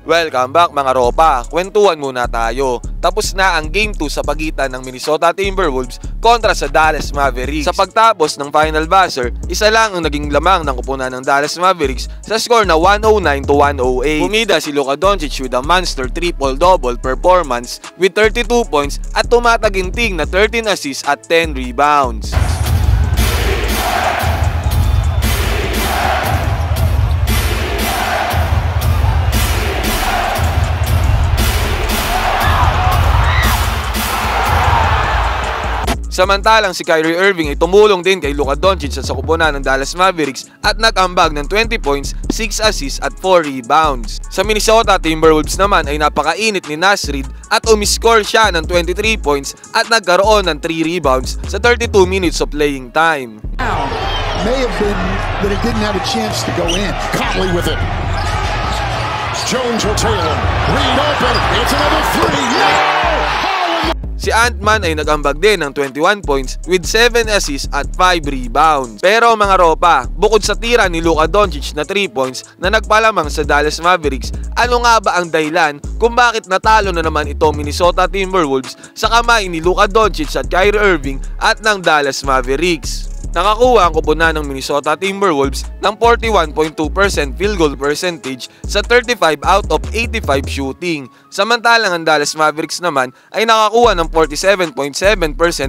Welcome back mga ropa, kwentuhan muna tayo. Tapos na ang Game 2 sa pagitan ng Minnesota Timberwolves kontra sa Dallas Mavericks. Sa pagtapos ng final buzzer, isa lang ang naging lamang ng kupunan ng Dallas Mavericks sa score na 109-108. Pumida si Luka Doncic with a monster triple-double performance with 32 points at tumataginting na 13 assists at 10 rebounds. Samantalang si Kyrie Irving ay tumulong din kay Luka Doncic sa kupunan ng Dallas Mavericks at nag-ambag ng 20 points, 6 assists at 4 rebounds. Sa Minnesota Timberwolves naman ay napakainit ni Naz Reid at umiscore siya ng 23 points at nagkaroon ng 3 rebounds sa 32 minutes of playing time. May have been that it didn't have a chance to go in. Conley with it. Jones will tail him. Reid open. It's another three. No! Si Ant-Man ay nag-ambag din ng 21 points with 7 assists at 5 rebounds. Pero mga ropa, bukod sa tira ni Luka Doncic na 3 points na nagpalamang sa Dallas Mavericks, ano nga ba ang dahilan kung bakit natalo na naman itong Minnesota Timberwolves sa kamay ni Luka Doncic at Kyrie Irving at ng Dallas Mavericks? Nakakuha ang kupunan ng Minnesota Timberwolves ng 41.2% field goal percentage sa 35 out of 85 shooting. Samantalang ang Dallas Mavericks naman ay nakakuha ng 47.7%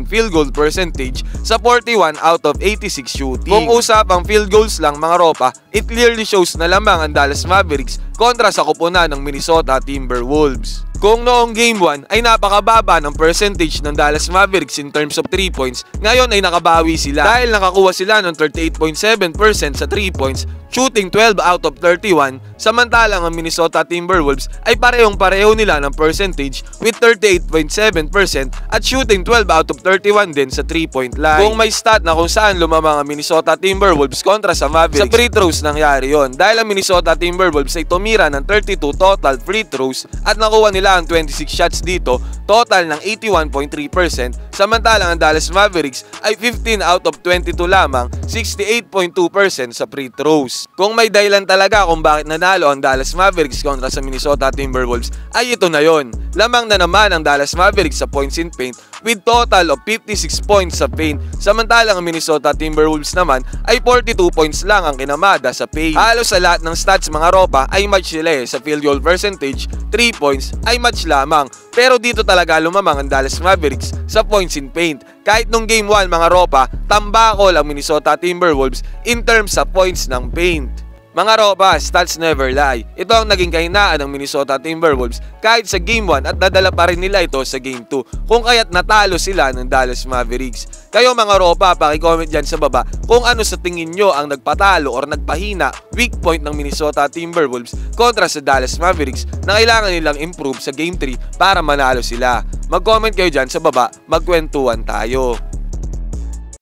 field goal percentage sa 41 out of 86 shooting. Kung usapang field goals lang mga ropa, it clearly shows na lamang ang Dallas Mavericks kontra sa kupunan ng Minnesota Timberwolves. Kung noong Game 1 ay napakababa ng percentage ng Dallas Mavericks in terms of 3 points, ngayon ay nakabawi sila dahil nakakuha sila ng 38.7% sa 3 points, shooting 12 out of 31, samantalang ang Minnesota Timberwolves ay parehong-pareho nila ng percentage with 38.7% at shooting 12 out of 31 din sa 3-point line. Kung may stat na kung saan lumamang ang Minnesota Timberwolves kontra sa Mavericks, sa free throws nangyari yon dahil ang Minnesota Timberwolves ay tumira ng 32 total free throws at nakuha nila ang 26 shots dito, total ng 81.3%, samantalang ang Dallas Mavericks ay 15 out of 22 lamang, 68.2% sa free throws. Kung may dahilan talaga kung bakit nanalo ang Dallas Mavericks kontra sa Minnesota Timberwolves, ay ito na yon. Lamang na naman ang Dallas Mavericks sa points in paint with total of 56 points sa paint, samantalang ang Minnesota Timberwolves naman ay 42 points lang ang kinamada sa paint. Halos sa lahat ng stats mga ropa ay match sila sa field goal percentage, 3 points ay match lamang. Pero dito talaga lumamang ang Dallas Mavericks sa points in paint. Kahit nung Game 1 mga ropa, tambakol ang Minnesota Timberwolves in terms sa points ng paint. Mga ropa, stats never lie. Ito ang naging kahinaan ng Minnesota Timberwolves kahit sa Game 1 at nadala pa rin nila ito sa Game 2 kung kaya't natalo sila ng Dallas Mavericks. Kayo mga ropa, pakicomment dyan sa baba kung ano sa tingin nyo ang nagpatalo or nagpahina weak point ng Minnesota Timberwolves kontra sa Dallas Mavericks na kailangan nilang improve sa Game 3 para manalo sila. Mag-comment kayo dyan sa baba, magkwentuhan tayo.